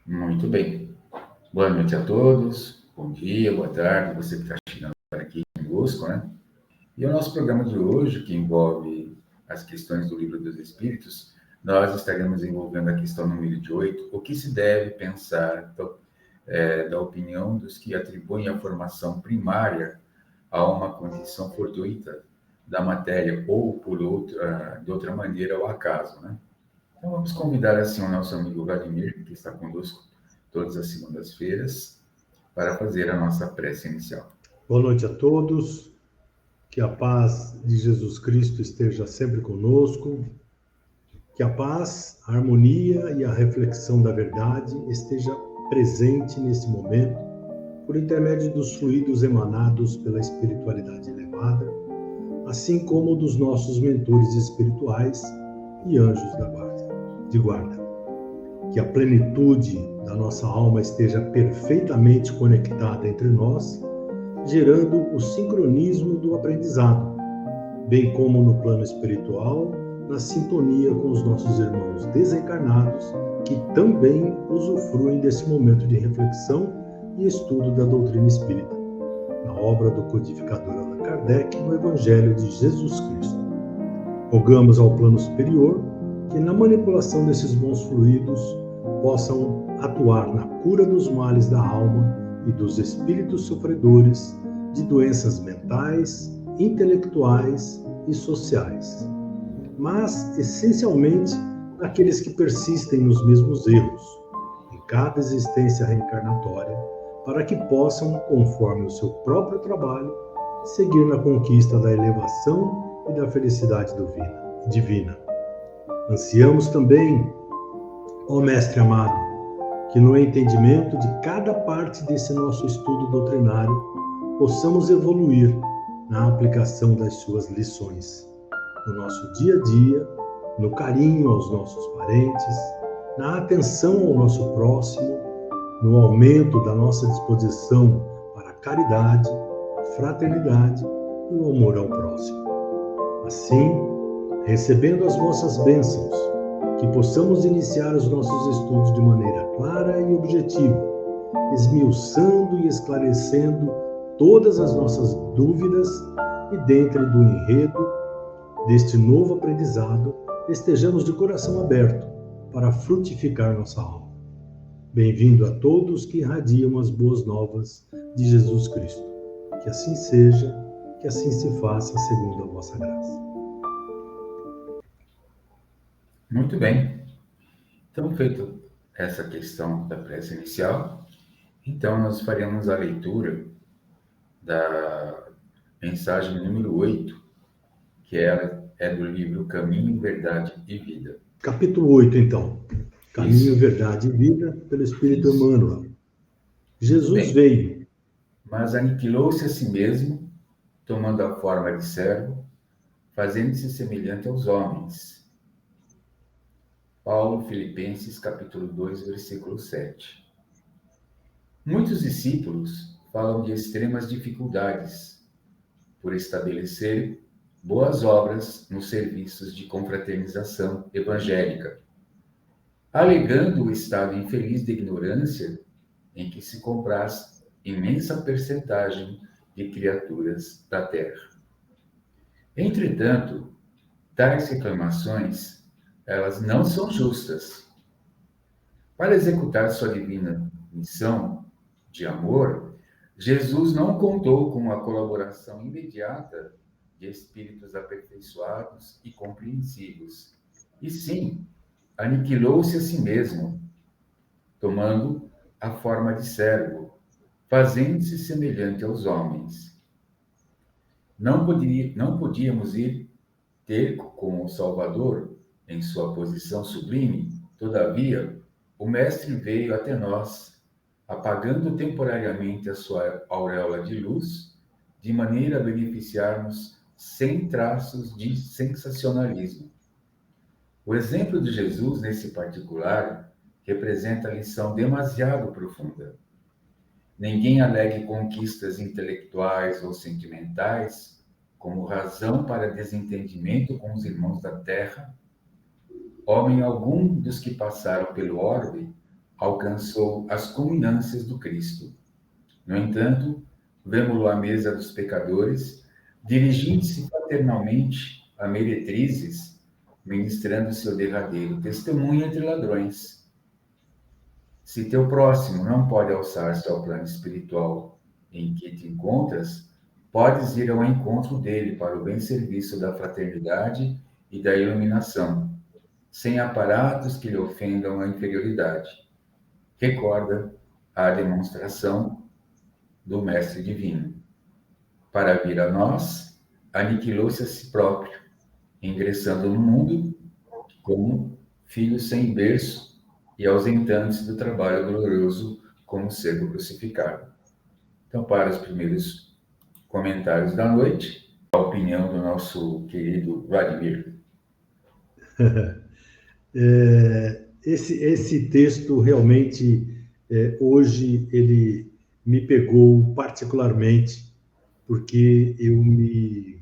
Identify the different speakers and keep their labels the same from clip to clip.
Speaker 1: Muito bem. Boa noite a todos. Bom dia, boa tarde, você que está chegando aqui conosco, né? E o nosso programa de hoje, que envolve as questões do Livro dos Espíritos, nós estaremos envolvendo a questão número 8, o que se deve pensar da opinião dos que atribuem a formação primária a uma condição fortuita da matéria ou, de outra maneira, ao acaso, né? Então, vamos convidar assim o nosso amigo Vladimir, que está conosco todas as segundas-feiras, para fazer a nossa prece inicial.
Speaker 2: Boa noite a todos, que a paz de Jesus Cristo esteja sempre conosco, que a paz, a harmonia e a reflexão da verdade esteja presente nesse momento, por intermédio dos fluidos emanados pela espiritualidade elevada, assim como dos nossos mentores espirituais e anjos de guarda. Que a plenitude da nossa alma esteja perfeitamente conectada entre nós, gerando o sincronismo do aprendizado, bem como no plano espiritual, na sintonia com os nossos irmãos desencarnados, que também usufruem desse momento de reflexão e estudo da doutrina espírita, na obra do codificador Allan Kardec, no Evangelho de Jesus Cristo. Rogamos ao plano superior que, na manipulação desses bons fluidos, possam atuar na cura dos males da alma e dos espíritos sofredores de doenças mentais, intelectuais e sociais, mas essencialmente aqueles que persistem nos mesmos erros em cada existência reencarnatória, para que possam, conforme o seu próprio trabalho, seguir na conquista da elevação e da felicidade divina. Ansiamos também, ó Mestre amado, que no entendimento de cada parte desse nosso estudo doutrinário possamos evoluir na aplicação das suas lições, no nosso dia a dia, no carinho aos nossos parentes, na atenção ao nosso próximo, no aumento da nossa disposição para a caridade, a fraternidade e o amor ao próximo. Assim, recebendo as vossas bênçãos, que possamos iniciar os nossos estudos de maneira clara e objetiva, esmiuçando e esclarecendo todas as nossas dúvidas e dentro do enredo deste novo aprendizado, estejamos de coração aberto para frutificar nossa alma. Bem-vindo a todos que irradiam as boas novas de Jesus Cristo. Que assim seja, que assim se faça segundo a vossa graça.
Speaker 1: Muito bem. Então, feito essa questão da prece inicial, então nós faremos a leitura da mensagem número 8, que é do livro Caminho, Verdade e Vida.
Speaker 2: Capítulo 8, então. Caminho, Verdade e Vida, pelo Espírito Emmanuel. Jesus veio,
Speaker 1: mas aniquilou-se a si mesmo, tomando a forma de servo, fazendo-se semelhante aos homens. Paulo, Filipenses, capítulo 2, versículo 7. Muitos discípulos falam de extremas dificuldades por estabelecer boas obras nos serviços de confraternização evangélica, alegando o estado infeliz de ignorância em que se compraz imensa percentagem de criaturas da Terra. Entretanto, tais reclamações, elas não são justas. Para executar sua divina missão de amor, Jesus não contou com a colaboração imediata de espíritos aperfeiçoados e compreensivos, e sim, aniquilou-se a si mesmo, tomando a forma de servo, fazendo-se semelhante aos homens. Não podíamos ir ter com o Salvador em sua posição sublime, todavia, o Mestre veio até nós, apagando temporariamente a sua auréola de luz, de maneira a beneficiarmos sem traços de sensacionalismo. O exemplo de Jesus, nesse particular, representa a lição demasiado profunda. Ninguém alegue conquistas intelectuais ou sentimentais como razão para desentendimento com os irmãos da terra, homem algum dos que passaram pelo orbe alcançou as culminâncias do Cristo. No entanto, vemo-lo à mesa dos pecadores, dirigindo-se fraternalmente a meretrizes, ministrando seu derradeiro testemunho entre ladrões. Se teu próximo não pode alçar-se ao plano espiritual em que te encontras, podes ir ao encontro dele para o bem serviço da fraternidade e da iluminação, sem aparatos que lhe ofendam a inferioridade. Recorda a demonstração do Mestre Divino. Para vir a nós, aniquilou-se a si próprio, ingressando no mundo como filho sem berço e ausentando-se do trabalho doloroso como servo crucificado. Então, para os primeiros comentários da noite, a opinião do nosso querido Vladimir.
Speaker 2: Esse texto realmente, hoje, ele me pegou particularmente, porque eu me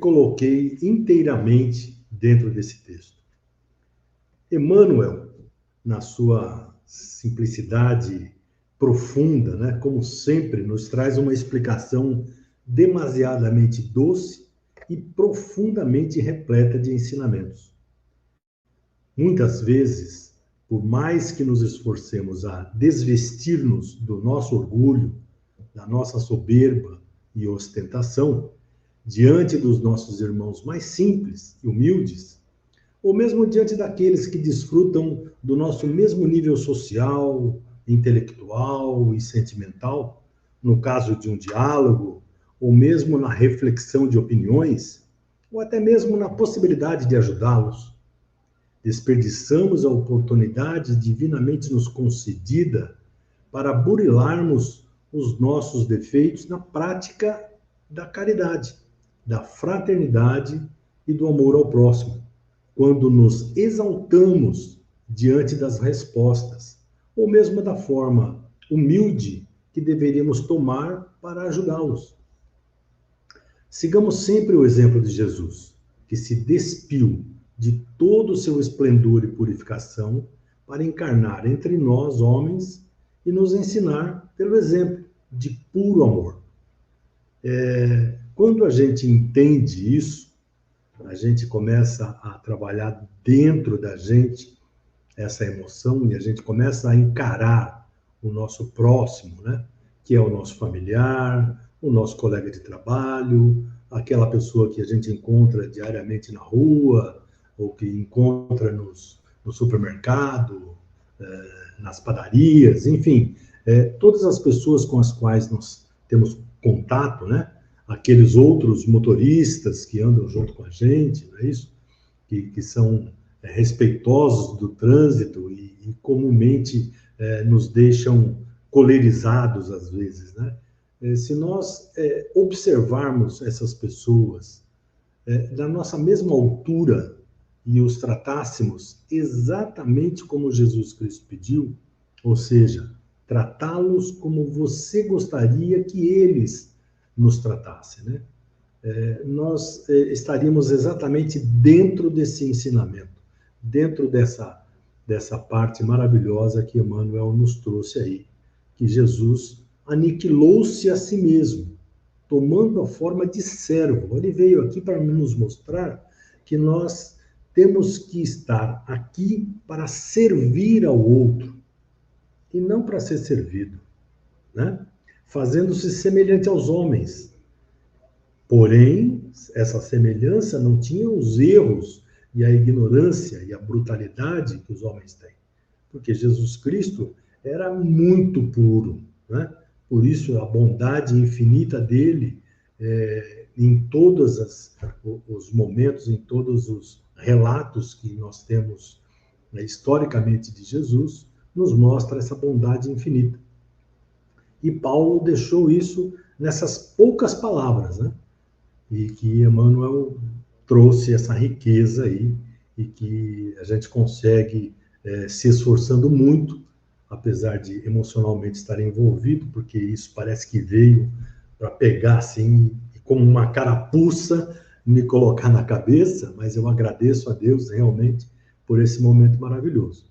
Speaker 2: coloquei inteiramente dentro desse texto. Emmanuel, na sua simplicidade profunda, né, como sempre, nos traz uma explicação demasiadamente doce e profundamente repleta de ensinamentos. Muitas vezes, por mais que nos esforcemos a desvestir-nos do nosso orgulho, da nossa soberba e ostentação, diante dos nossos irmãos mais simples e humildes, ou mesmo diante daqueles que desfrutam do nosso mesmo nível social, intelectual e sentimental, no caso de um diálogo, ou mesmo na reflexão de opiniões, ou até mesmo na possibilidade de ajudá-los. Desperdiçamos a oportunidade divinamente nos concedida para burilarmos os nossos defeitos na prática da caridade, da fraternidade e do amor ao próximo, quando nos exaltamos diante das respostas, ou mesmo da forma humilde que deveríamos tomar para ajudá-los. Sigamos sempre o exemplo de Jesus, que se despiu de todo o seu esplendor e purificação para encarnar entre nós, homens, e nos ensinar pelo exemplo de puro amor. Quando a gente entende isso, a gente começa a trabalhar dentro da gente essa emoção e a gente começa a encarar o nosso próximo, né? Que é o nosso familiar, o nosso colega de trabalho, aquela pessoa que a gente encontra diariamente na rua, ou que encontra no supermercado, nas padarias, enfim, todas as pessoas com as quais nós temos contato, né? Aqueles outros motoristas que andam junto com a gente, não é isso? Que são respeitosos do trânsito e comumente nos deixam colerizados às vezes, né? Se nós observarmos essas pessoas da nossa mesma altura e os tratássemos exatamente como Jesus Cristo pediu, ou seja, tratá-los como você gostaria que eles nos tratassem, né? Nós estaríamos exatamente dentro desse ensinamento, dentro dessa parte maravilhosa que Emmanuel nos trouxe aí, que Jesus aniquilou-se a si mesmo, tomando a forma de servo. Ele veio aqui para nos mostrar que nós temos que estar aqui para servir ao outro, e não para ser servido, né? Fazendo-se semelhante aos homens. Porém, essa semelhança não tinha os erros e a ignorância e a brutalidade que os homens têm. Porque Jesus Cristo era muito puro, né? Por isso, a bondade infinita dele, em todos os momentos, em todos os relatos que nós temos historicamente de Jesus, nos mostra essa bondade infinita. E Paulo deixou isso nessas poucas palavras, né? E que Emmanuel trouxe essa riqueza aí, e que a gente consegue se esforçando muito, apesar de emocionalmente estar envolvido, porque isso parece que veio para pegar assim, como uma carapuça, me colocar na cabeça, mas eu agradeço a Deus realmente por esse momento maravilhoso.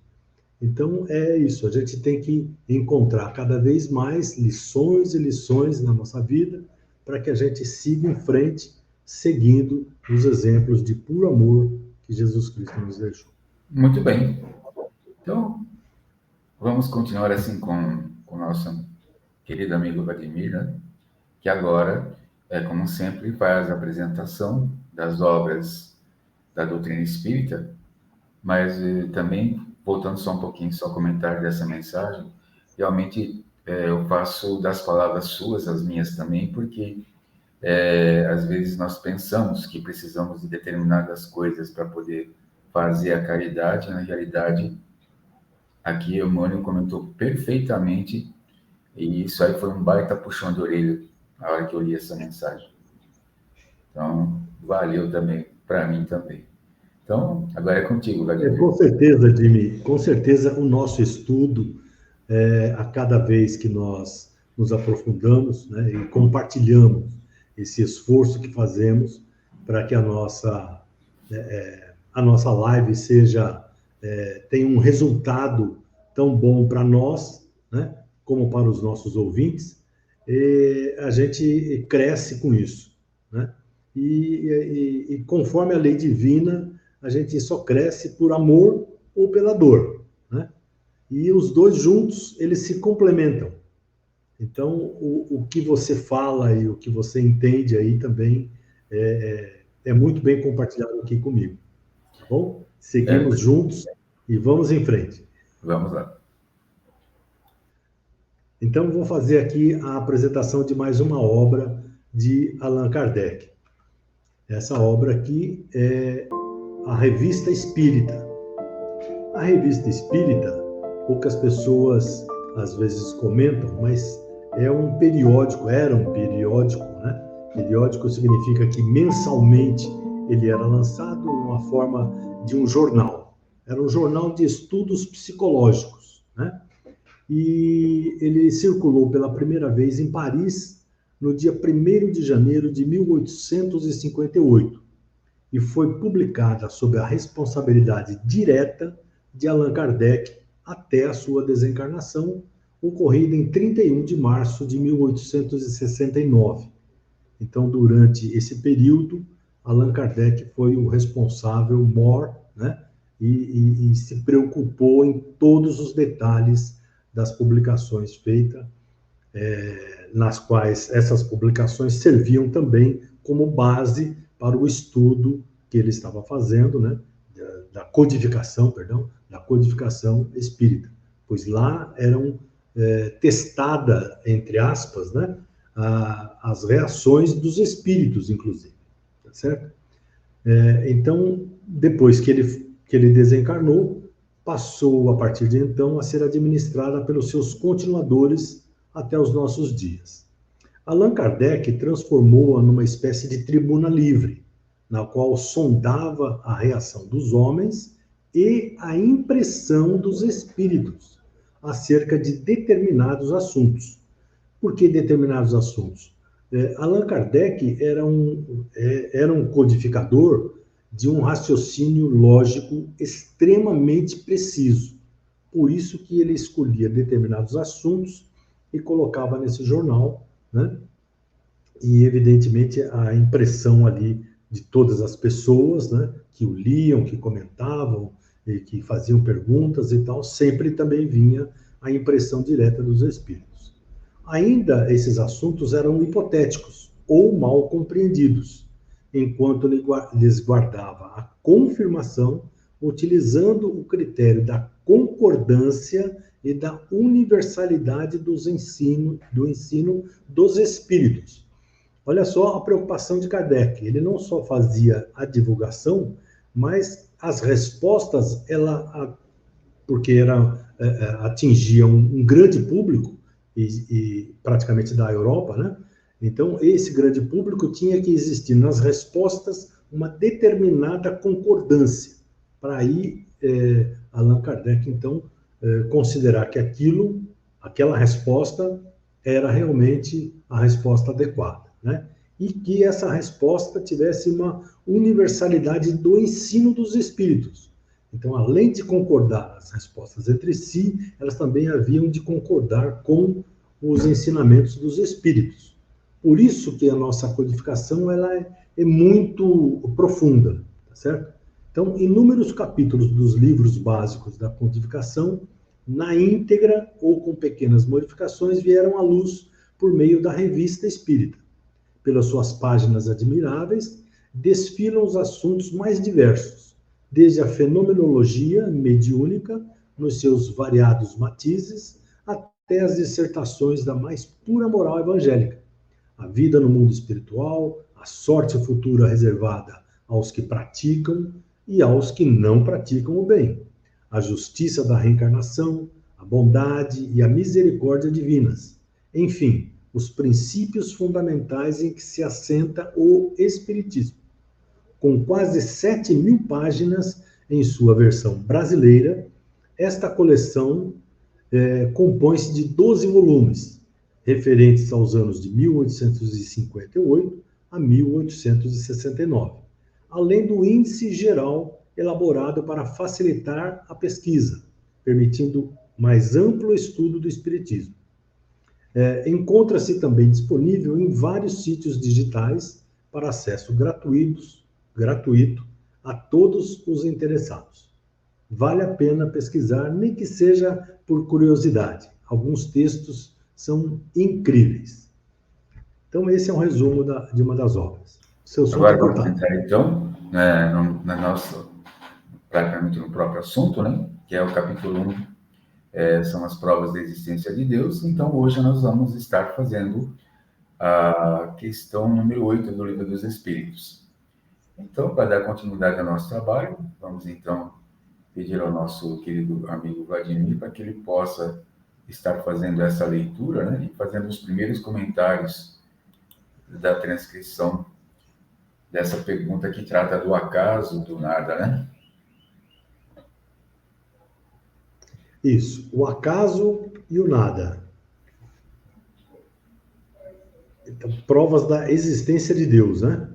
Speaker 2: Então, é isso, a gente tem que encontrar cada vez mais lições e lições na nossa vida para que a gente siga em frente, seguindo os exemplos de puro amor que Jesus Cristo nos deixou.
Speaker 1: Muito bem. Então, vamos continuar assim com o nosso querido amigo Vladimir, né? Que agora, como sempre, faz a apresentação das obras da doutrina espírita, mas também, voltando só um pouquinho, só comentar dessa mensagem, realmente eu faço das palavras suas as minhas também, porque às vezes nós pensamos que precisamos de determinadas coisas para poder fazer a caridade, na realidade, aqui o Mônio comentou perfeitamente, e isso aí foi um baita puxão de orelha na hora que eu li essa mensagem. Então, valeu também, para mim também. Então, agora é contigo, Vladimir.
Speaker 2: Com certeza, Jimmy, com certeza o nosso estudo, a cada vez que nós nos aprofundamos, né, e compartilhamos esse esforço que fazemos para que a nossa live tenha um resultado tão bom para nós, né, como para os nossos ouvintes, a gente cresce com isso, né? E conforme a lei divina, a gente só cresce por amor ou pela dor, né? E os dois juntos, eles se complementam. Então, o que você fala e o que você entende aí também é muito bem compartilhado aqui comigo, tá bom? Seguimos juntos e vamos em frente.
Speaker 1: Vamos lá.
Speaker 2: Então, vou fazer aqui a apresentação de mais uma obra de Allan Kardec. Essa obra aqui é a Revista Espírita. A Revista Espírita, poucas pessoas às vezes comentam, mas era um periódico, né? Periódico significa que mensalmente ele era lançado numa forma de um jornal. Era um jornal de estudos psicológicos, né? E ele circulou pela primeira vez em Paris no dia 1º de janeiro de 1858 e foi publicada sob a responsabilidade direta de Allan Kardec até a sua desencarnação, ocorrida em 31 de março de 1869. Então, durante esse período, Allan Kardec foi o responsável maior, né? E se preocupou em todos os detalhes das publicações feitas, nas quais essas publicações serviam também como base para o estudo que ele estava fazendo, né, da codificação espírita, pois lá eram testada, entre aspas, né, as reações dos espíritos, inclusive, tá certo? Então, depois que ele desencarnou, passou, a partir de então, a ser administrada pelos seus continuadores até os nossos dias. Allan Kardec transformou-a numa espécie de tribuna livre, na qual sondava a reação dos homens e a impressão dos espíritos acerca de determinados assuntos. Por que determinados assuntos? Allan Kardec era um codificador de um raciocínio lógico extremamente preciso. Por isso que ele escolhia determinados assuntos e colocava nesse jornal, né? E, evidentemente, a impressão ali de todas as pessoas, né, que o liam, que comentavam, e que faziam perguntas e tal, sempre também vinha a impressão direta dos espíritos. Ainda esses assuntos eram hipotéticos ou mal compreendidos, enquanto lhes guardava a confirmação, utilizando o critério da concordância e da universalidade do ensino dos espíritos. Olha só a preocupação de Kardec. Ele não só fazia a divulgação, mas as respostas, porque atingia um grande público, e praticamente da Europa, né? Então, esse grande público tinha que existir nas respostas uma determinada concordância, para aí Allan Kardec, então, considerar que aquela resposta era realmente a resposta adequada, né? E que essa resposta tivesse uma universalidade do ensino dos espíritos. Então, além de concordar as respostas entre si, elas também haviam de concordar com os ensinamentos dos espíritos. Por isso que a nossa codificação ela é muito profunda, tá certo? Então, inúmeros capítulos dos livros básicos da codificação, na íntegra ou com pequenas modificações, vieram à luz por meio da Revista Espírita. Pelas suas páginas admiráveis, desfilam os assuntos mais diversos, desde a fenomenologia mediúnica, nos seus variados matizes, até as dissertações da mais pura moral evangélica. A vida no mundo espiritual, a sorte futura reservada aos que praticam e aos que não praticam o bem, a justiça da reencarnação, a bondade e a misericórdia divinas. Enfim, os princípios fundamentais em que se assenta o Espiritismo. Com quase 7.000 páginas em sua versão brasileira, esta coleção compõe-se de 12 volumes, referentes aos anos de 1858 a 1869, além do índice geral elaborado para facilitar a pesquisa, permitindo mais amplo estudo do Espiritismo. Encontra-se também disponível em vários sítios digitais para acesso gratuito a todos os interessados. Vale a pena pesquisar, nem que seja por curiosidade. Alguns textos são incríveis. Então, esse é um resumo de uma das obras. Seu som
Speaker 1: Agora
Speaker 2: está
Speaker 1: vamos
Speaker 2: cortado.
Speaker 1: entrar, então, na nossa, praticamente no próprio assunto, né? Que é o capítulo 1, são as provas da existência de Deus. Então, hoje nós vamos estar fazendo a questão número 8 do Livro dos Espíritos. Então, para dar continuidade ao nosso trabalho, vamos, então, pedir ao nosso querido amigo Vladimir para que ele possa estar fazendo essa leitura, né? E fazendo os primeiros comentários da transcrição dessa pergunta que trata do acaso, do nada, né?
Speaker 2: Isso, o acaso e o nada. Então, provas da existência de Deus, né?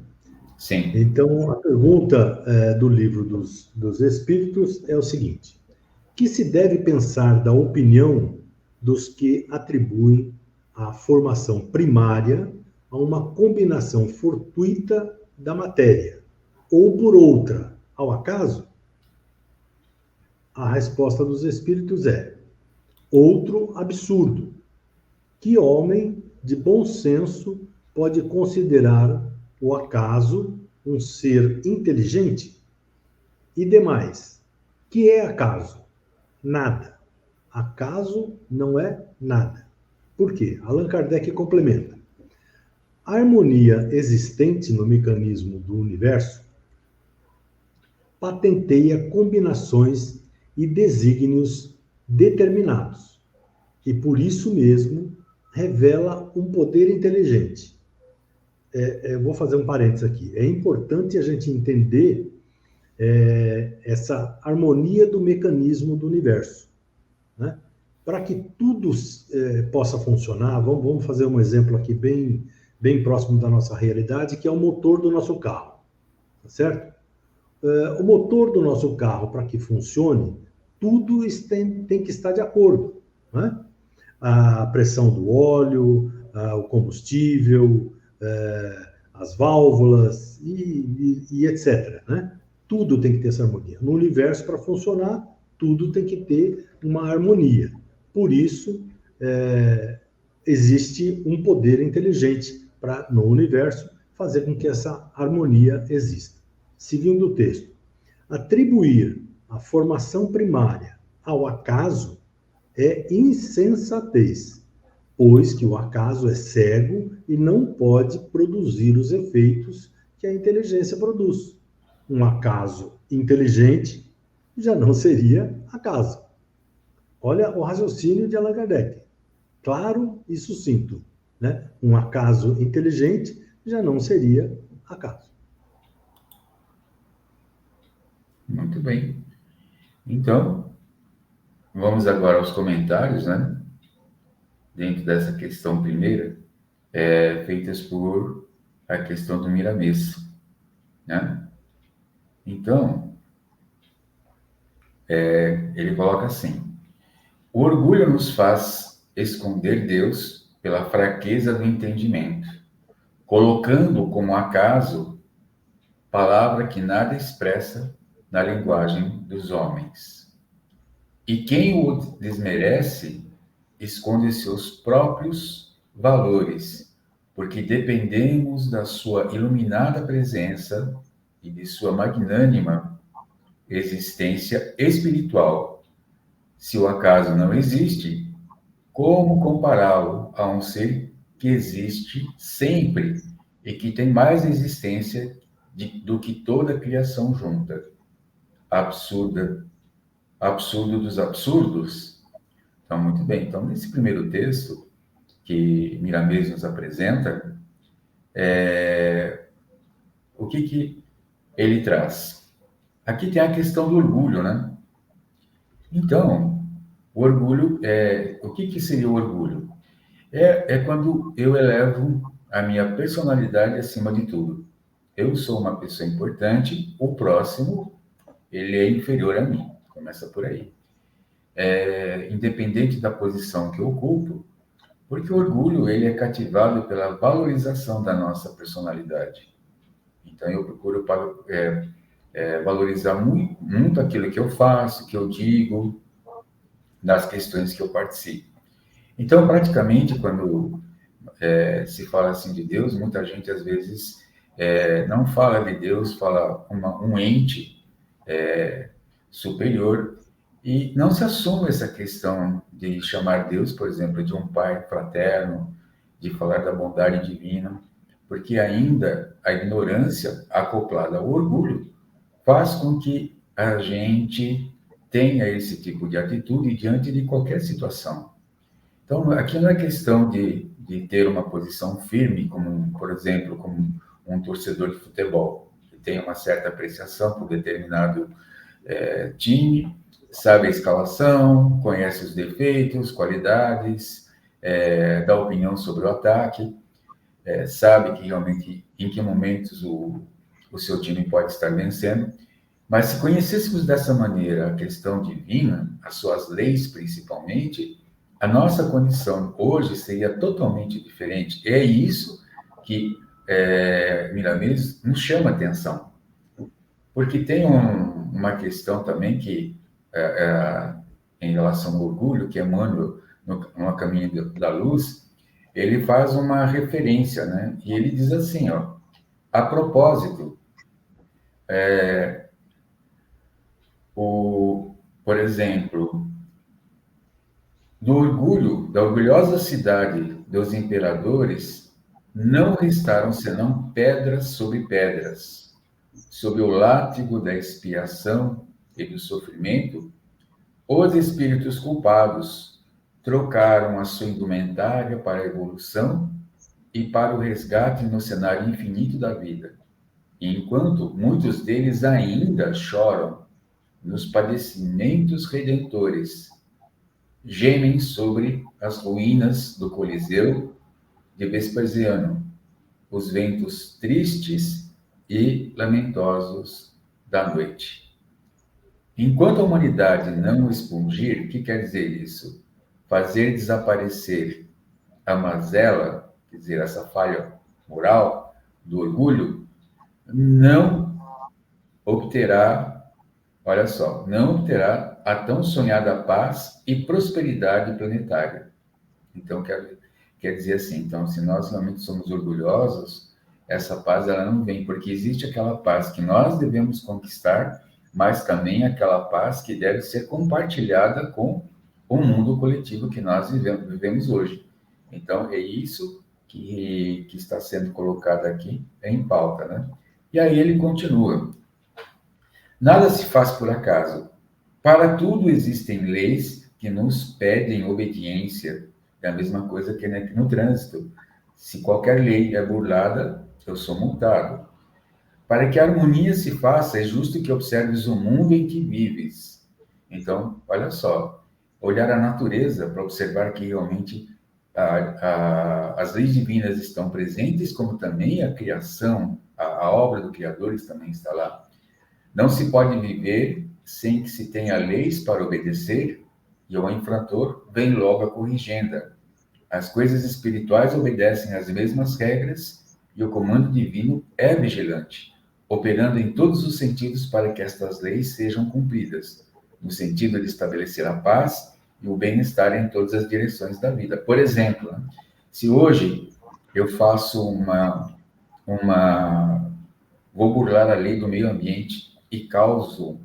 Speaker 1: Sim.
Speaker 2: Então, a pergunta do livro dos Espíritos é o seguinte: que se deve pensar da opinião dos que atribuem a formação primária a uma combinação fortuita da matéria, ou por outra, ao acaso? A resposta dos Espíritos é outro absurdo. Que homem de bom senso pode considerar o acaso um ser inteligente? E demais, que é acaso? Nada. Acaso não é nada. Por quê? Allan Kardec complementa. A harmonia existente no mecanismo do universo patenteia combinações e desígnios determinados, e por isso mesmo revela um poder inteligente. Eu vou fazer um parênteses aqui. É importante a gente entender essa harmonia do mecanismo do universo, né? Para que tudo possa funcionar, vamos fazer um exemplo aqui bem próximo da nossa realidade, que é o motor do nosso carro, tá certo? O motor do nosso carro, para que funcione, tudo tem que estar de acordo, né? A pressão do óleo, o combustível, as válvulas e etc, né? Tudo tem que ter essa harmonia. No universo, para funcionar, tudo tem que ter uma harmonia. Por isso, existe um poder inteligente para, no universo, fazer com que essa harmonia exista. Seguindo o texto, atribuir a formação primária ao acaso é insensatez, pois que o acaso é cego e não pode produzir os efeitos que a inteligência produz. Um acaso inteligente já não seria acaso. Olha o raciocínio de Allan Kardec. Claro e sucinto, né? Um acaso inteligente já não seria acaso.
Speaker 1: Muito bem. Então, vamos agora aos comentários, né? dentro dessa questão primeira, feitas por a questão do Miramês, né? Então, ele coloca assim: o orgulho nos faz esconder Deus pela fraqueza do entendimento, colocando como acaso palavra que nada expressa na linguagem dos homens. E quem o desmerece esconde seus próprios valores, porque dependemos da sua iluminada presença e de sua magnânima existência espiritual. Se o acaso não existe, como compará-lo a um ser que existe sempre e que tem mais existência do que toda a criação junta? Absurdo dos absurdos? Então, muito bem. Então, nesse primeiro texto que Miramês nos apresenta, o que ele traz? Aqui tem a questão do orgulho, né? Então, o orgulho, o que seria o orgulho? É quando eu elevo a minha personalidade acima de tudo. Eu sou uma pessoa importante, o próximo, ele é inferior a mim. Começa por aí. Independente da posição que eu ocupo, porque o orgulho, ele é cativado pela valorização da nossa personalidade. Então, eu procuro valorizar muito aquilo que eu faço, que eu digo, das questões que eu participo. Então, praticamente, quando se fala assim de Deus, muita gente, às vezes, não fala de Deus, fala um ente superior, e não se assume essa questão de chamar Deus, por exemplo, de um pai fraterno, de falar da bondade divina, porque ainda a ignorância acoplada ao orgulho faz com que a gente tenha esse tipo de atitude diante de qualquer situação. Então, aqui não é questão de ter uma posição firme, como, por exemplo, como um torcedor de futebol, que tem uma certa apreciação por determinado time, sabe a escalação, conhece os defeitos, qualidades, dá opinião sobre o ataque, sabe que realmente em que momentos o seu time pode estar vencendo. Mas se conhecêssemos dessa maneira a questão divina, as suas leis principalmente, a nossa condição hoje seria totalmente diferente. É isso que Miramês nos chama atenção. Porque tem uma questão também que, em relação ao orgulho, que Emmanuel, no Caminho da Luz, ele faz uma referência, né? E ele diz assim, ó, a propósito, por exemplo, do orgulho, da orgulhosa cidade dos imperadores, não restaram senão pedras sobre pedras. Sob o látigo da expiação e do sofrimento, os espíritos culpados trocaram a sua indumentária para a evolução e para o resgate no cenário infinito da vida. E enquanto muitos deles ainda choram nos padecimentos redentores, gemem sobre as ruínas do Coliseu de Vespasiano, os ventos tristes e lamentosos da noite. Enquanto a humanidade não expungir, o que quer dizer isso? Fazer desaparecer a mazela, quer dizer, essa falha moral do orgulho, não obterá, olha só, não obterá a tão sonhada paz e prosperidade planetária. Então, quer dizer assim, então, se nós realmente somos orgulhosos, essa paz ela não vem, porque existe aquela paz que nós devemos conquistar, mas também aquela paz que deve ser compartilhada com o mundo coletivo que nós vivemos hoje. Então, é isso que está sendo colocado aqui em pauta, né? E aí ele continua. Nada se faz por acaso. Para tudo existem leis que nos pedem obediência. É a mesma coisa que no trânsito. Se qualquer lei é burlada, eu sou multado. Para que a harmonia se faça, é justo que observes o mundo em que vives. Então, olha só, olhar a natureza para observar que realmente as leis divinas estão presentes, como também a criação, a obra do Criador também está lá. Não se pode viver sem que se tenha leis para obedecer, e o infrator vem logo a corrigenda. As coisas espirituais obedecem às mesmas regras, e o comando divino é vigilante, operando em todos os sentidos para que estas leis sejam cumpridas, no sentido de estabelecer a paz e o bem-estar em todas as direções da vida. Por exemplo, se hoje eu faço vou burlar a lei do meio ambiente e causo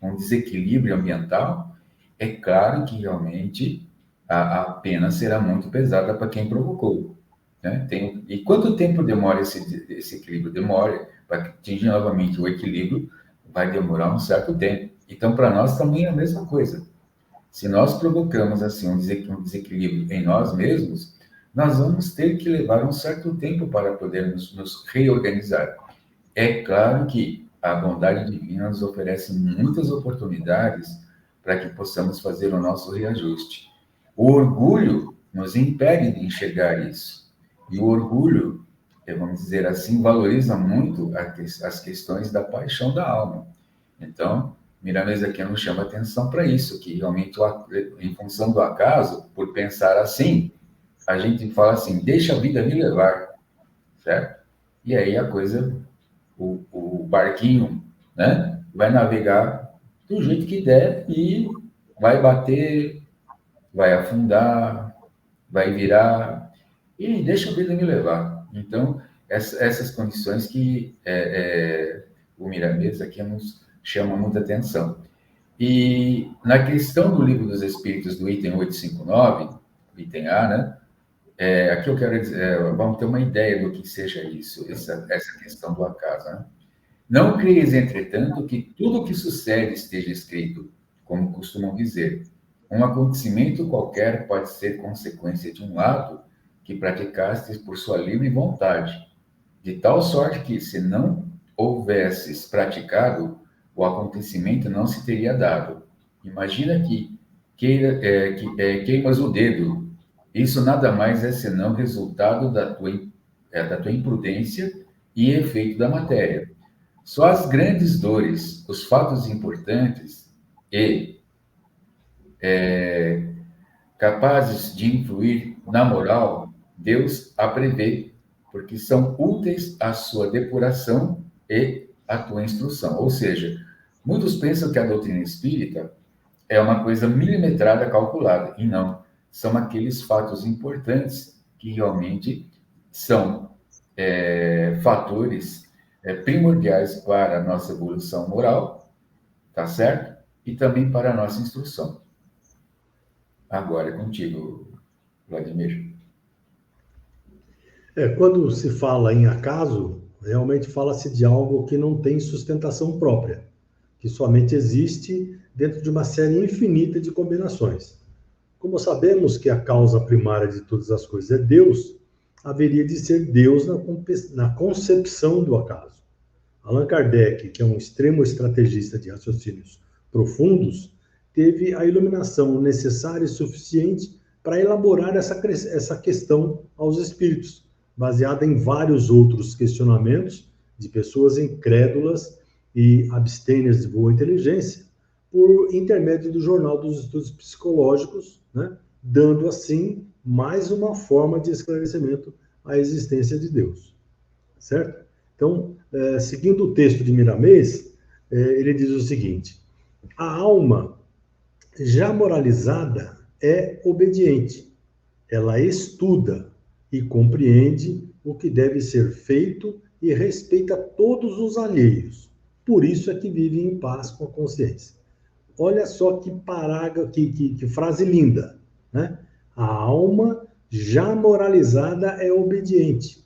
Speaker 1: um desequilíbrio ambiental, é claro que realmente a pena será muito pesada para quem provocou. Né? E quanto tempo demora esse equilíbrio? Demora, para atingir novamente o equilíbrio, vai demorar um certo tempo. Então, para nós também é a mesma coisa. Se nós provocamos assim um desequilíbrio em nós mesmos, nós vamos ter que levar um certo tempo para poder nos reorganizar. É claro que a bondade divina nos oferece muitas oportunidades para que possamos fazer o nosso reajuste. O orgulho nos impede de enxergar isso. E o orgulho, vamos dizer assim, valoriza muito as questões da paixão da alma. Então, Miramês aqui nos chama atenção para isso, que realmente, em função do acaso, por pensar assim, a gente fala assim, deixa a vida me levar, certo? E aí a coisa, o barquinho, né, vai navegar do jeito que der e vai bater, vai afundar, vai virar, e deixa a vida me levar. Então, essas condições que o Miramês aqui nos chama muita atenção. E na questão do Livro dos Espíritos, do item 859, item A, né? Aqui eu quero dizer, vamos ter uma ideia do que seja isso, essa questão do acaso, né? Não creis, entretanto, que tudo o que sucede esteja escrito, como costumam dizer. Um acontecimento qualquer pode ser consequência de um ato que praticastes por sua livre vontade, de tal sorte que, se não houvesses praticado, o acontecimento não se teria dado. Imagina que queimas o dedo. Isso nada mais é senão resultado da tua imprudência e efeito da matéria. Só as grandes dores, os fatos importantes e capazes de influir na moral, Deus a prevê, porque são úteis à sua depuração e à tua instrução. Ou seja, muitos pensam que a doutrina espírita é uma coisa milimetrada, calculada, e não. São aqueles fatos importantes que realmente são fatores primordiais para a nossa evolução moral, tá certo? E também para a nossa instrução. Agora é contigo, Vladimir.
Speaker 2: Quando se fala em acaso, realmente fala-se de algo que não tem sustentação própria, que somente existe dentro de uma série infinita de combinações. Como sabemos que a causa primária de todas as coisas é Deus, haveria de ser Deus na concepção do acaso. Allan Kardec, que é um extremo estrategista de raciocínios profundos, teve a iluminação necessária e suficiente para elaborar essa questão aos espíritos, baseada em vários outros questionamentos de pessoas incrédulas e abstêmias de boa inteligência, por intermédio do Jornal dos Estudos Psicológicos, né, dando, assim, mais uma forma de esclarecimento à existência de Deus. Certo? Então, seguindo o texto de Miramês, ele diz o seguinte: a alma já moralizada é obediente, ela estuda e compreende o que deve ser feito e respeita todos os alheios. Por isso é que vive em paz com a consciência. Olha só que parágrafo, que frase linda, né? A alma já moralizada é obediente.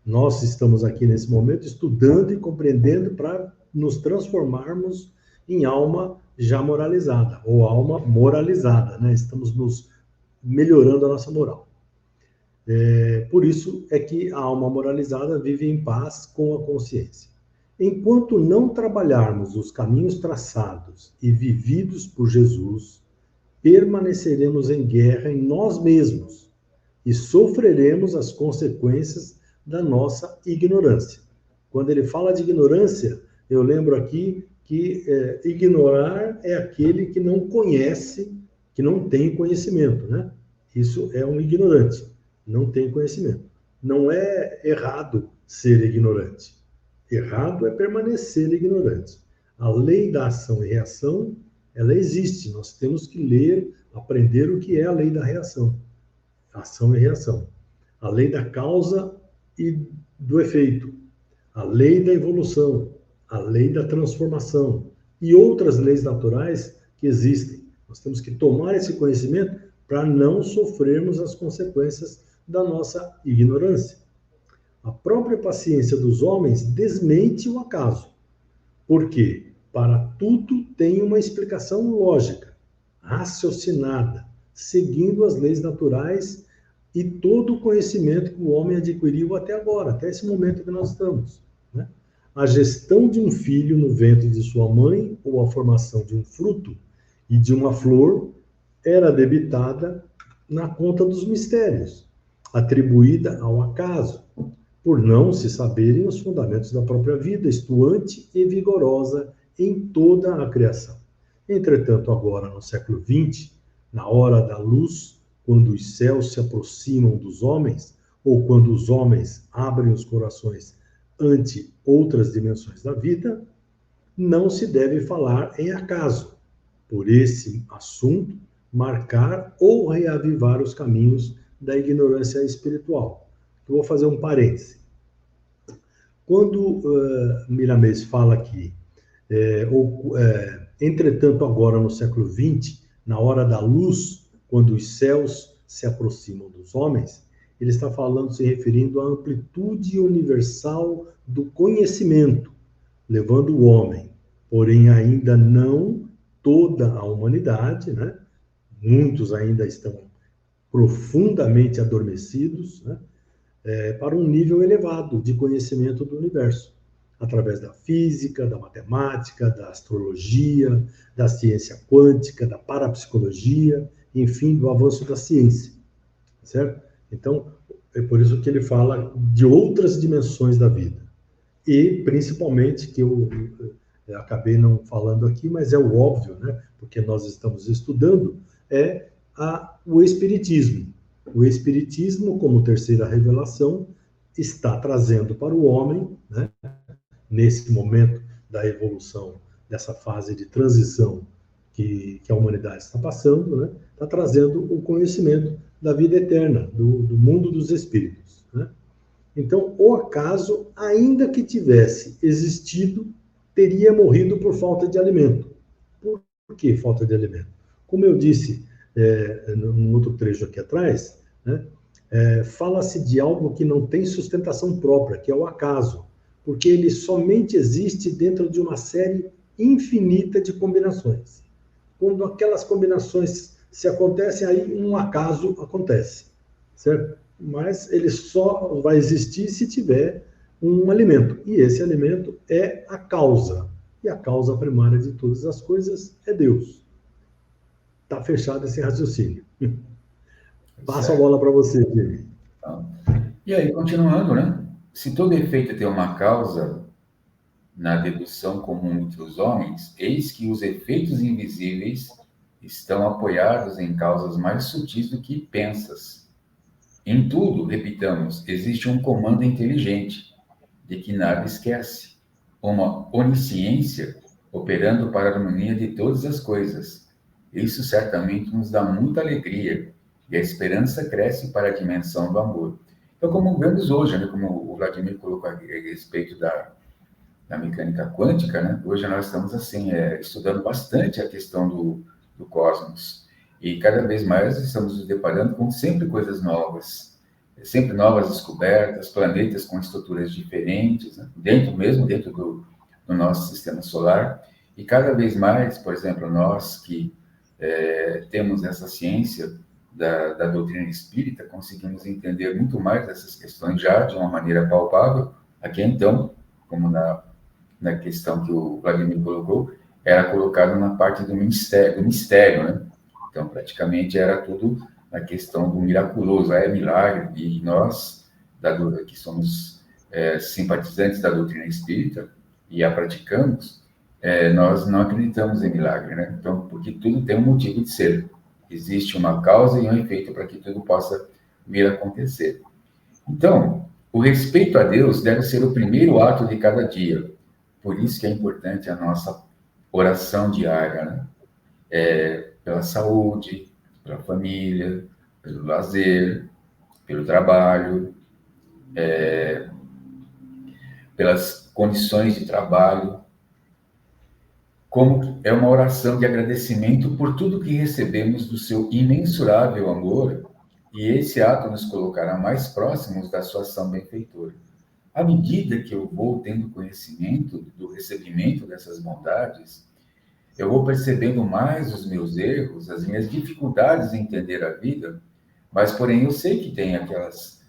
Speaker 2: Nós estamos aqui nesse momento estudando e compreendendo para nos transformarmos em alma já moralizada, ou alma moralizada, né? Estamos nos melhorando a nossa moral. Por isso é que a alma moralizada vive em paz com a consciência. Enquanto não trabalharmos os caminhos traçados e vividos por Jesus, permaneceremos em guerra em nós mesmos e sofreremos as consequências da nossa ignorância. Quando ele fala de ignorância, eu lembro aqui que ignorar é aquele que não conhece, que não tem conhecimento, né? Isso é um ignorante, não tem conhecimento. Não é errado ser ignorante. Errado é permanecer ignorante. A lei da ação e reação, ela existe. Nós temos que ler, aprender o que é a lei da reação. Ação e reação. A lei da causa e do efeito. A lei da evolução. A lei da transformação. E outras leis naturais que existem. Nós temos que tomar esse conhecimento para não sofrermos as consequências da nossa ignorância. A própria paciência dos homens desmente o acaso. Por quê? Para tudo tem uma explicação lógica, raciocinada, seguindo as leis naturais e todo o conhecimento que o homem adquiriu até agora, até esse momento que nós estamos, né? A gestão de um filho no ventre de sua mãe ou a formação de um fruto e de uma flor era debitada na conta dos mistérios, atribuída ao acaso, por não se saberem os fundamentos da própria vida, estuante e vigorosa em toda a criação. Entretanto, agora, no século XX, na hora da luz, quando os céus se aproximam dos homens, ou quando os homens abrem os corações ante outras dimensões da vida, não se deve falar em acaso, por esse assunto, marcar ou reavivar os caminhos da ignorância espiritual. Eu vou fazer um parêntese. Quando Miramês fala aqui, entretanto, agora no século XX, na hora da luz, quando os céus se aproximam dos homens, ele está falando, se referindo à amplitude universal do conhecimento, levando o homem, porém ainda não toda a humanidade, né? Muitos ainda estão profundamente adormecidos, né? Para um nível elevado de conhecimento do universo, através da física, da matemática, da astrologia, da ciência quântica, da parapsicologia, enfim, do avanço da ciência, certo? Então, é por isso que ele fala de outras dimensões da vida. E, principalmente, que eu acabei não falando aqui, mas é o óbvio, né? Porque nós estamos estudando, o Espiritismo. O Espiritismo, como terceira revelação, está trazendo para o homem, né, nesse momento da evolução, dessa fase de transição que a humanidade está passando, né, está trazendo o conhecimento da vida eterna, do mundo dos espíritos, né? Então, o acaso, ainda que tivesse existido, teria morrido por falta de alimento. Por que falta de alimento? Como eu disse num outro trecho aqui atrás, né, fala-se de algo que não tem sustentação própria, que é o acaso, porque ele somente existe dentro de uma série infinita de combinações. Quando aquelas combinações se acontecem, aí um acaso acontece, certo? Mas ele só vai existir se tiver um alimento, e esse alimento é a causa, e a causa primária de todas as coisas é Deus. Está fechado esse raciocínio. Passo a bola para você, Diego.
Speaker 1: Então, e aí, continuando, né? Se todo efeito tem uma causa, na dedução comum entre os homens, eis que os efeitos invisíveis estão apoiados em causas mais sutis do que pensas. Em tudo, repitamos, existe um comando inteligente, de que nada esquece, uma onisciência operando para a harmonia de todas as coisas. Isso certamente nos dá muita alegria, e a esperança cresce para a dimensão do amor. Então, como vemos hoje, né, como o Vladimir colocou a respeito da mecânica quântica, né, hoje nós estamos assim, estudando bastante a questão do cosmos, e cada vez mais estamos nos deparando com sempre coisas novas, sempre novas descobertas, planetas com estruturas diferentes, né, dentro do nosso sistema solar, e cada vez mais, por exemplo, nós que temos essa ciência da doutrina espírita, conseguimos entender muito mais dessas questões já de uma maneira palpável. Aqui então, como na questão que o Vladimir colocou, era colocado na parte do mistério, né? Então, praticamente era tudo a questão do miraculoso, é milagre, e nós, que somos simpatizantes da doutrina espírita e a praticamos, nós não acreditamos em milagre, né? Então, porque tudo tem um motivo de ser. Existe uma causa e um efeito para que tudo possa vir a acontecer. Então, o respeito a Deus deve ser o primeiro ato de cada dia. Por isso que é importante a nossa oração diária, né? Pela saúde, pela família, pelo lazer, pelo trabalho, pelas condições de trabalho, como é uma oração de agradecimento por tudo que recebemos do seu imensurável amor, e esse ato nos colocará mais próximos da sua ação benfeitora. À medida que eu vou tendo conhecimento do recebimento dessas bondades, eu vou percebendo mais os meus erros, as minhas dificuldades em entender a vida, mas, porém, eu sei que tem aquelas...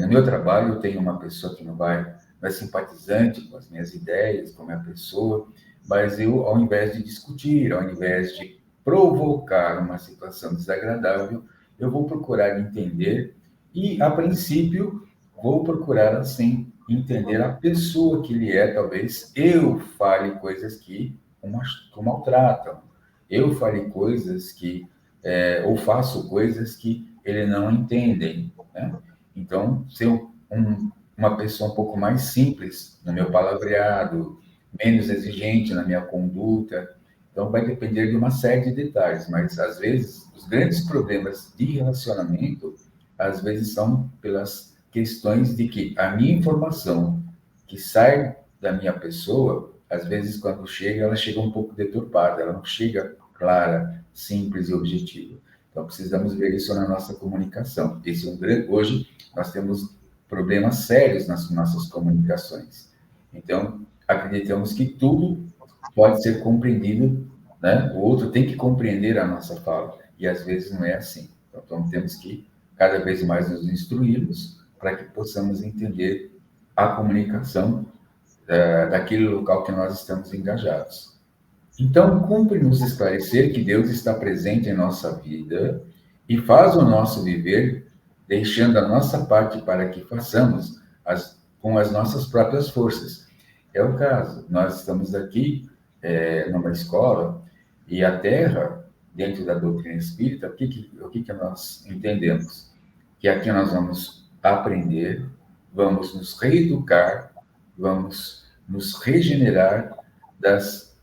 Speaker 1: no meu trabalho, eu tenho uma pessoa que não é simpatizante com as minhas ideias, com a minha pessoa, mas eu, ao invés de discutir, ao invés de provocar uma situação desagradável, eu vou procurar entender e, a princípio, vou procurar, assim, entender a pessoa que ele é. Talvez eu fale coisas que o maltratam, eu fale coisas que, ou faço coisas que ele não entendem, né? Então, ser uma pessoa um pouco mais simples no meu palavreado, menos exigente na minha conduta. Então, vai depender de uma série de detalhes, mas, às vezes, os grandes problemas de relacionamento, às vezes, são pelas questões de que a minha informação que sai da minha pessoa, às vezes, quando chega, ela chega um pouco deturpada, ela não chega clara, simples e objetiva. Então, precisamos ver isso na nossa comunicação. Esse é um grande... Hoje, nós temos problemas sérios nas nossas comunicações. Então, acreditamos que tudo pode ser compreendido, né? O outro tem que compreender a nossa fala, e às vezes não é assim. Então, temos que cada vez mais nos instruirmos para que possamos entender a comunicação daquele local que nós estamos engajados. Então, cumpre nos esclarecer que Deus está presente em nossa vida e faz o nosso viver, deixando a nossa parte para que façamos com as nossas próprias forças. É o caso. Nós estamos aqui numa escola, e a Terra, dentro da doutrina espírita, o que nós entendemos? Que aqui nós vamos aprender, vamos nos reeducar, vamos nos regenerar das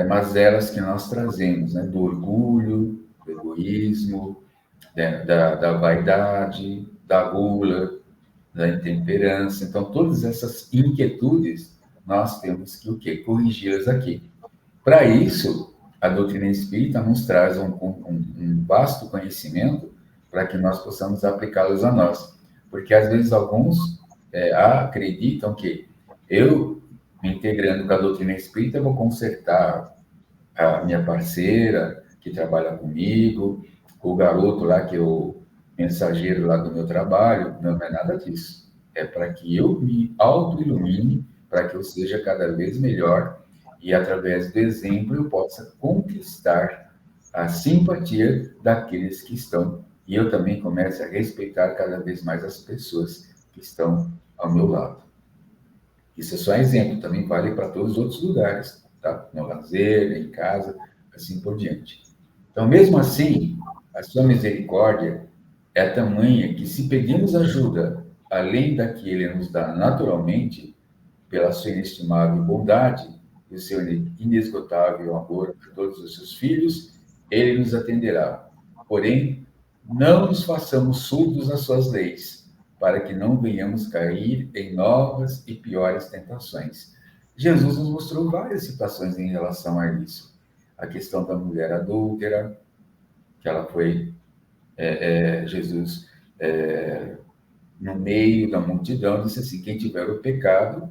Speaker 1: mazelas que nós trazemos, né? Do orgulho, do egoísmo, da vaidade, da gula, da intemperança. Então, todas essas inquietudes, nós temos que o quê? Corrigi-las aqui. Para isso, a doutrina espírita nos traz um vasto conhecimento para que nós possamos aplicá-los a nós. Porque, às vezes, alguns acreditam que eu, me integrando com a doutrina espírita, vou consertar a minha parceira, que trabalha comigo, o garoto lá, que é o mensageiro lá do meu trabalho. Não é nada disso. É para que eu me auto-ilumine, para que eu seja cada vez melhor, e, através do exemplo, eu possa conquistar a simpatia daqueles que estão. E eu também comece a respeitar cada vez mais as pessoas que estão ao meu lado. Isso é só exemplo, também vale para todos os outros lugares, tá? No lazer, em casa, assim por diante. Então, mesmo assim, a sua misericórdia é tamanha que, se pedimos ajuda além da que ele nos dá naturalmente, pela sua inestimável bondade e o seu inesgotável amor por todos os seus filhos, ele nos atenderá. Porém, não nos façamos surdos às suas leis, para que não venhamos cair em novas e piores tentações. Jesus nos mostrou várias situações em relação a isso. A questão da mulher adúltera, que ela foi... Jesus, no meio da multidão, disse assim: quem tiver o pecado,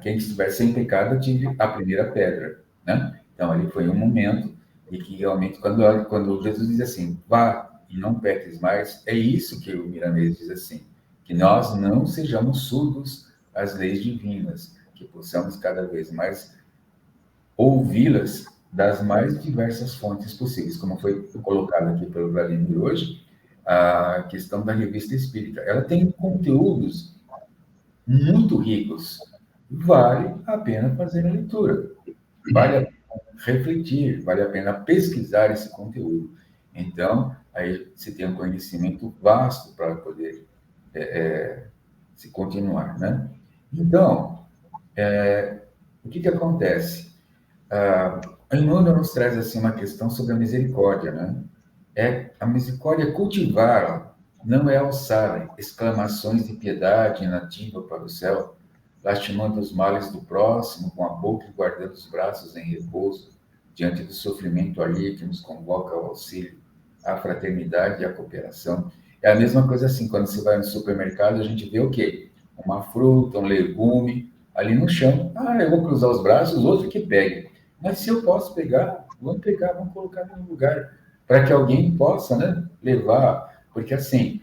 Speaker 1: quem estiver sem pecado, tire a primeira pedra, né? Então, ali foi um momento e que realmente, quando Jesus diz assim, vá e não peques mais, é isso que o Miramês diz assim, que nós não sejamos surdos às leis divinas, que possamos cada vez mais ouvi-las das mais diversas fontes possíveis, como foi colocado aqui pelo Vladimir hoje, a questão da revista espírita. Ela tem conteúdos muito ricos. Vale a pena fazer a leitura. Vale a pena refletir, vale a pena pesquisar esse conteúdo. Então, aí você tem um conhecimento vasto para poder se continuar, né? Então, o que acontece? A Emmanuel nos traz assim uma questão sobre a misericórdia, né? A misericórdia cultivá-la, não é alçar exclamações de piedade inativa para o céu, lastimando os males do próximo com a boca e guardando os braços em repouso diante do sofrimento alheio que nos convoca ao auxílio, à fraternidade e à cooperação. É a mesma coisa assim, quando você vai no supermercado, a gente vê o quê? Uma fruta, um legume ali no chão. Eu vou cruzar os braços, outro que pegue. Mas se eu posso pegar, vamos colocar no lugar, para que alguém possa, né, levar. Porque, assim,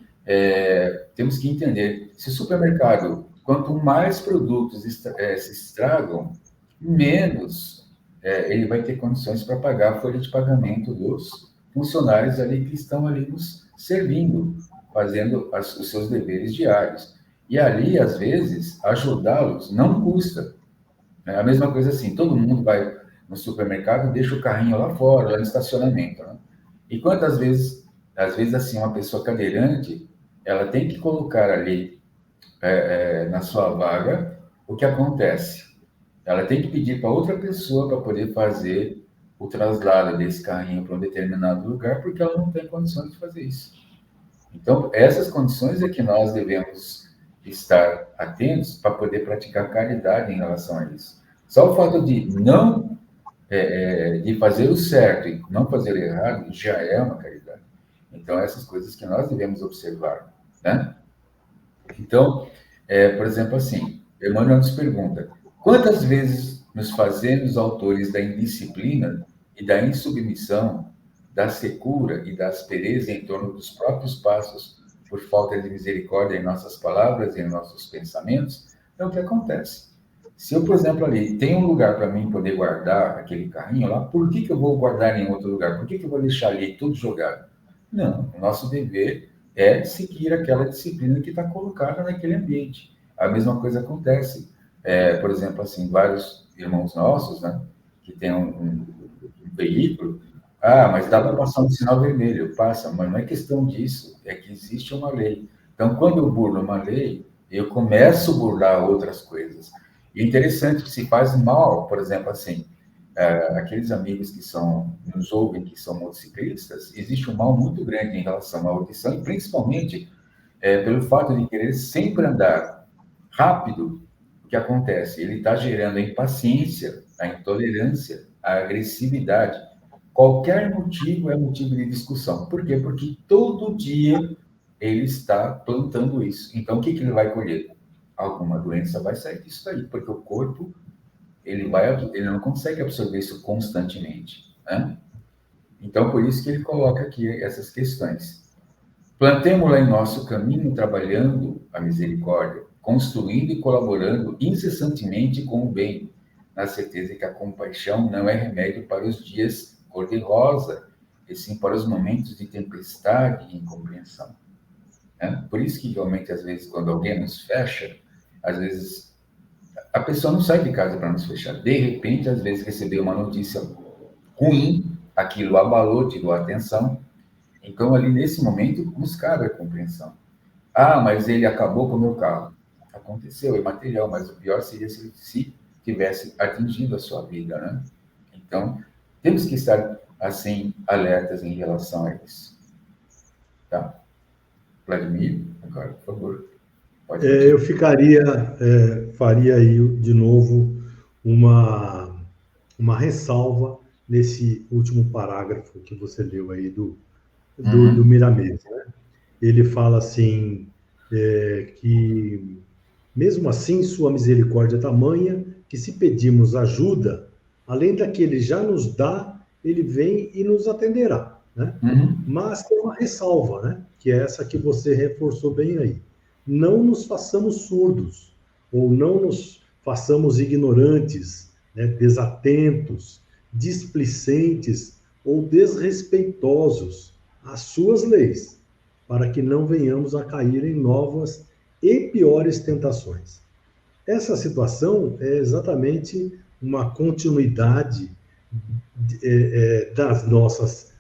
Speaker 1: temos que entender, se o supermercado, quanto mais produtos se estragam, menos ele vai ter condições para pagar a folha de pagamento dos funcionários ali que estão ali nos servindo, fazendo os seus deveres diários. E ali, às vezes, ajudá-los não custa. É a mesma coisa assim, todo mundo vai no supermercado e deixa o carrinho lá fora, lá no estacionamento. Né? E quantas vezes, às vezes, assim, uma pessoa cadeirante, ela tem que colocar ali na sua vaga, o que acontece? Ela tem que pedir para outra pessoa para poder fazer o traslado desse carrinho para um determinado lugar, porque ela não tem condições de fazer isso. Então, essas condições é que nós devemos estar atentos para poder praticar caridade em relação a isso. Só o fato de não de fazer o certo e não fazer o errado já é uma caridade. Então, essas coisas que nós devemos observar, né? Então, por exemplo, assim, Emmanuel nos pergunta: quantas vezes nos fazemos autores da indisciplina e da insubmissão, da secura e da aspereza em torno dos próprios passos, por falta de misericórdia em nossas palavras e em nossos pensamentos? É o que acontece. Se eu, por exemplo, ali tenho um lugar para mim poder guardar aquele carrinho lá, por que eu vou guardar em outro lugar? Por que eu vou deixar ali tudo jogado? Não, o nosso dever é seguir aquela disciplina que está colocada naquele ambiente. A mesma coisa acontece, por exemplo, assim, vários irmãos nossos, né, que têm um veículo, mas dá para passar um sinal vermelho, passa, mas não é questão disso, é que existe uma lei. Então, quando eu burlo uma lei, eu começo a burlar outras coisas. E é interessante que se faz mal, por exemplo, assim, aqueles amigos que nos ouvem, que são motociclistas, existe um mal muito grande em relação à audição, e principalmente pelo fato de querer sempre andar rápido. O que acontece? Ele está gerando a impaciência, a intolerância, a agressividade. Qualquer motivo é motivo de discussão. Por quê? Porque todo dia ele está plantando isso. Então, o que ele vai colher? Alguma doença vai sair disso daí, porque o corpo ele não consegue absorver isso constantemente, né? Então, por isso que ele coloca aqui essas questões. Plantemo-la em nosso caminho, trabalhando a misericórdia, construindo e colaborando incessantemente com o bem, na certeza que a compaixão não é remédio para os dias cor-de-rosa, e sim para os momentos de tempestade e incompreensão. Por isso que, realmente, às vezes, quando alguém nos fecha, às vezes a pessoa não sai de casa para nos fechar. De repente, às vezes, recebeu uma notícia ruim, aquilo abalou, tirou a atenção. Então, ali nesse momento, nos cabe a compreensão. Mas ele acabou com o meu carro. Aconteceu, é material, mas o pior seria se tivesse atingido a sua vida, né? Então, temos que estar, assim, alertas em relação a isso. Tá? Vladimir, agora, por favor.
Speaker 2: Eu faria aí de novo uma ressalva nesse último parágrafo que você leu aí do Miramês, né? Ele fala assim, que mesmo assim sua misericórdia é tamanha que se pedimos ajuda, além da que ele já nos dá, ele vem e nos atenderá, né? Mas tem uma ressalva, né? Que é essa que você reforçou bem aí. Não nos façamos surdos, ou não nos façamos ignorantes, né? Desatentos, displicentes ou desrespeitosos às suas leis, para que não venhamos a cair em novas e piores tentações. Essa situação é exatamente uma continuidade das nossas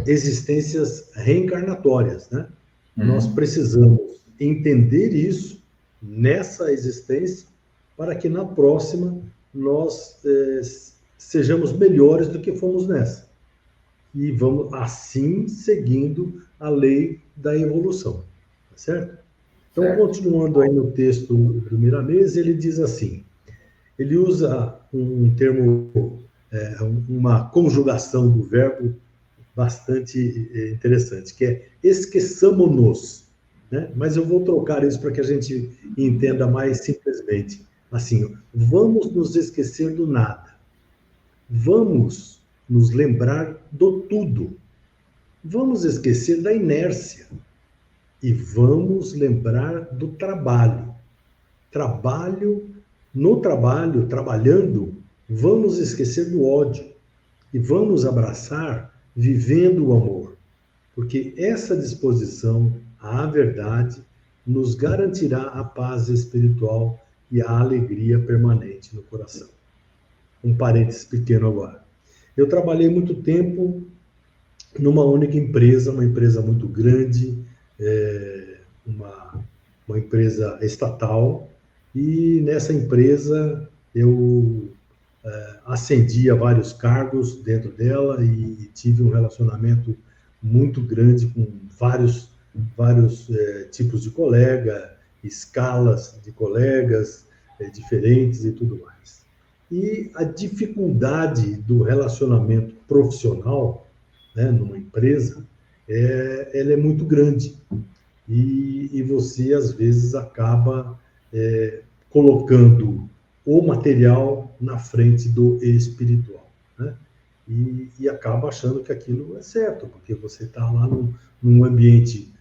Speaker 2: existências reencarnatórias, né? Nós precisamos entender isso nessa existência para que na próxima nós sejamos melhores do que fomos nessa. E vamos assim seguindo a lei da evolução, tá certo? Então, continuando aí no texto do Miramês, ele diz assim, ele usa um termo, uma conjugação do verbo bastante interessante, que é esqueçamo-nos, né? Mas eu vou trocar isso para que a gente entenda mais simplesmente. Assim, vamos nos esquecer do nada. Vamos nos lembrar do tudo. Vamos esquecer da inércia. E vamos lembrar do trabalho. No trabalho, trabalhando, vamos esquecer do ódio. E vamos abraçar vivendo o amor. Porque essa disposição à verdade nos garantirá a paz espiritual e a alegria permanente no coração. Um parênteses pequeno agora. Eu trabalhei muito tempo numa única empresa, uma empresa muito grande, uma empresa estatal, e nessa empresa eu ascendi a vários cargos dentro dela e tive um relacionamento muito grande com vários tipos de colega, escalas de colegas diferentes e tudo mais. E a dificuldade do relacionamento profissional, né, numa empresa, ela é muito grande. E você, às vezes, acaba colocando o material na frente do espiritual, né? E acaba achando que aquilo é certo, porque você está lá num ambiente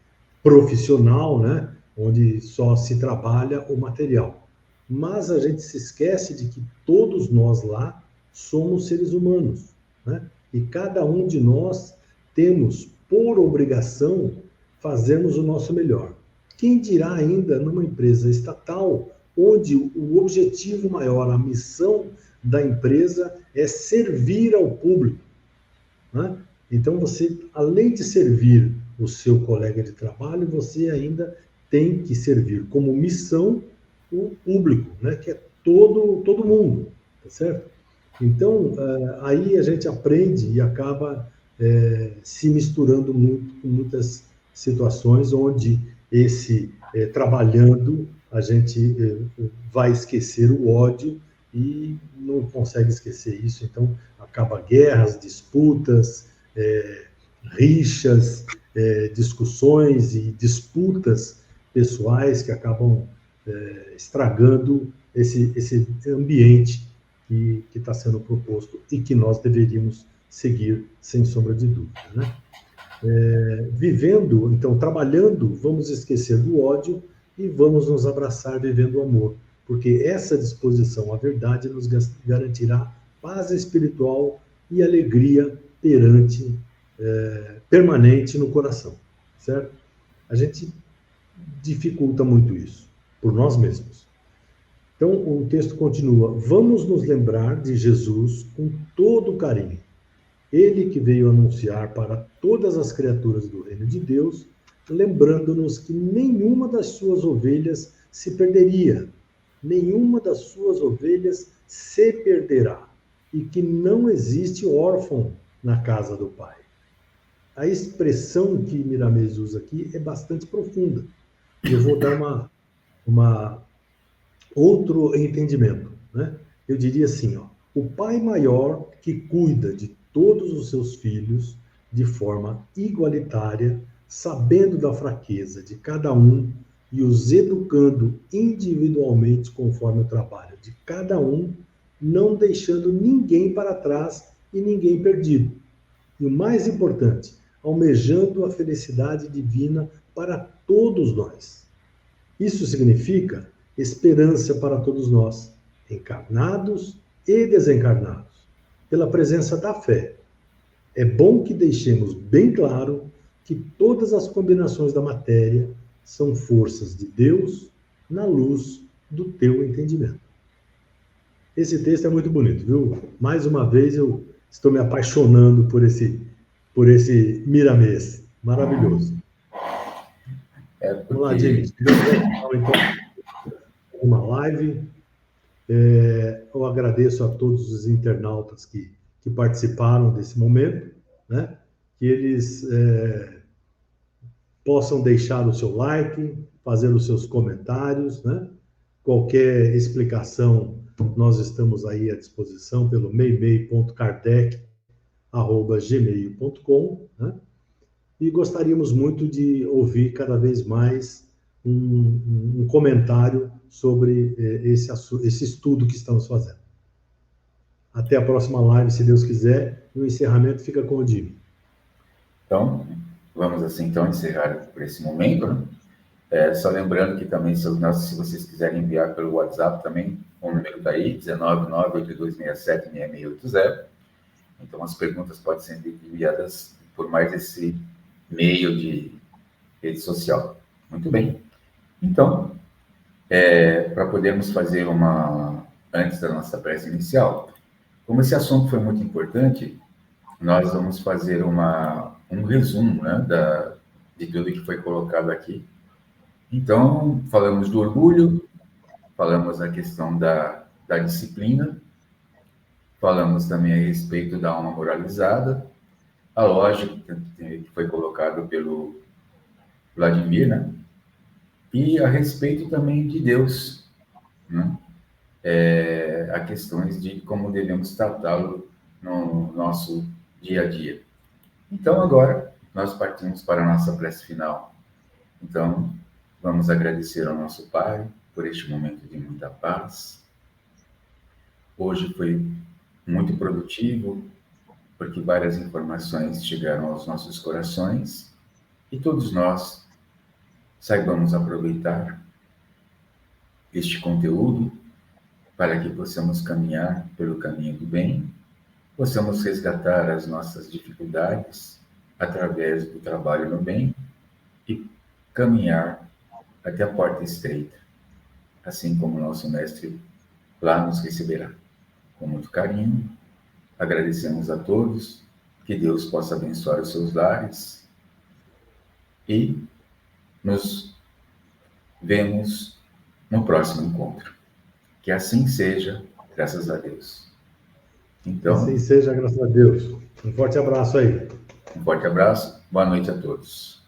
Speaker 2: profissional, né, onde só se trabalha o material. Mas a gente se esquece de que todos nós lá somos seres humanos, né? E cada um de nós temos, por obrigação, fazermos o nosso melhor. Quem dirá ainda numa empresa estatal, onde o objetivo maior, a missão da empresa é servir ao público, né? Então, você, além de servir o seu colega de trabalho, você ainda tem que servir como missão o público, né? Que é todo mundo, tá certo? Então, aí a gente aprende e acaba se misturando muito com muitas situações onde trabalhando, a gente vai esquecer o ódio e não consegue esquecer isso. Então, acaba guerras, disputas, rixas, discussões e disputas pessoais que acabam estragando esse ambiente que está sendo proposto e que nós deveríamos seguir, sem sombra de dúvida, né? Vivendo, então, trabalhando, vamos esquecer do ódio e vamos nos abraçar vivendo o amor, porque essa disposição à verdade nos garantirá paz espiritual e alegria permanente no coração, certo? A gente dificulta muito isso, por nós mesmos. Então, o texto continua, vamos nos lembrar de Jesus com todo carinho. Ele que veio anunciar para todas as criaturas do reino de Deus, lembrando-nos que nenhuma das suas ovelhas se perderia, nenhuma das suas ovelhas se perderá, e que não existe órfão na casa do Pai. A expressão que Miramês usa aqui é bastante profunda. Eu vou dar outro entendimento, né? Eu diria assim, o Pai maior que cuida de todos os seus filhos de forma igualitária, sabendo da fraqueza de cada um e os educando individualmente conforme o trabalho de cada um, não deixando ninguém para trás e ninguém perdido. E o mais importante, almejando a felicidade divina para todos nós. Isso significa esperança para todos nós, encarnados e desencarnados, pela presença da fé. É bom que deixemos bem claro que todas as combinações da matéria são forças de Deus na luz do teu entendimento. Esse texto é muito bonito, viu? Mais uma vez eu estou me apaixonando por esse Miramês. Maravilhoso. Vamos lá, James. Então, uma live. Eu agradeço a todos os internautas que participaram desse momento, né? Que eles possam deixar o seu like, fazer os seus comentários, né? Qualquer explicação, nós estamos aí à disposição pelo meimei.kardec@gmail.com, né? E gostaríamos muito de ouvir cada vez mais um comentário sobre esse estudo que estamos fazendo. Até a próxima live, se Deus quiser, e o encerramento fica com o Jimmy.
Speaker 1: Então, vamos assim, então, encerrar por esse momento, né? Só lembrando que também, se vocês quiserem enviar pelo WhatsApp também, o número está aí, 19982676680. Então, as perguntas podem ser enviadas por mais esse meio de rede social. Muito bem. Então, para podermos fazer antes da nossa prece inicial, como esse assunto foi muito importante, nós vamos fazer um resumo, né, de tudo que foi colocado aqui. Então, falamos do orgulho, falamos a questão da disciplina, falamos também a respeito da alma moralizada, a lógica que foi colocado pelo Vladimir, né? E a respeito também de Deus, né? A questões de como devemos tratá-lo no nosso dia a dia. Então, agora, nós partimos para a nossa prece final. Então, vamos agradecer ao nosso Pai por este momento de muita paz. Hoje foi muito produtivo, porque várias informações chegaram aos nossos corações e todos nós saibamos aproveitar este conteúdo para que possamos caminhar pelo caminho do bem, possamos resgatar as nossas dificuldades através do trabalho no bem e caminhar até a porta estreita, assim como o nosso Mestre lá nos receberá. Com muito carinho, agradecemos a todos, que Deus possa abençoar os seus lares e nos vemos no próximo encontro. Que assim seja, graças a Deus. Então,
Speaker 2: assim seja, graças a Deus. Um forte abraço aí.
Speaker 1: Um forte abraço, boa noite a todos.